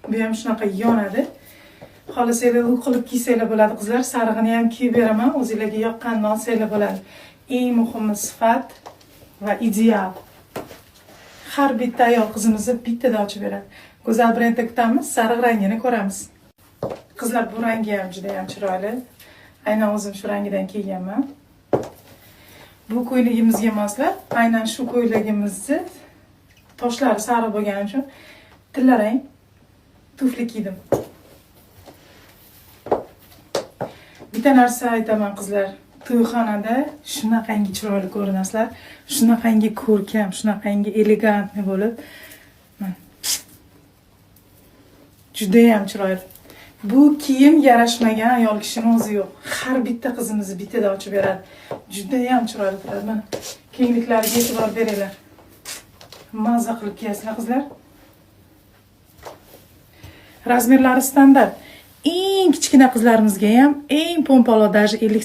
Bu ham shunaqa yonadi. Xohlasanglar u qilib kiysanglar bo'ladi qizlar. Sarig'ini ham kiyib beraman. O'zingizlarga yoqqanini olsanglar bo'ladi. Eng muhimi sifat va ideal. Har bitta ayol qizimizni bittada ochib beradi. Go'zal brendda kutamiz, sariq rangini ko'ramiz. Qizlar, bu rangi ham juda ham chiroyli. Aynan o'zim shu rangidan kiyganman. Bu ko'yligimizga moslar. Aynan shu ko'ylagimizni toshlari sariq bo'lgani uchun tillarang tufli kiydim. Bitta narsa aytaman qizlar, to'yxonada shunaqangi chiroyli ko'rinasizlar, shunaqangi ko'rkam, shunaqangi elegantni bo'lib, juda ham chiroyli. Bu kiyim yarashmagan ayol kishining o'zi yo'q. Har bitta qizimizni bittada ochib beradi. Juda ham chiroyli turadi. Mana kengliklariga e'tibor beringlar. Mazza qilib kiyasizlar qizlar. Razmerlari standart. Eng kichkina qizlarimizga ham eng pompalo, даже 50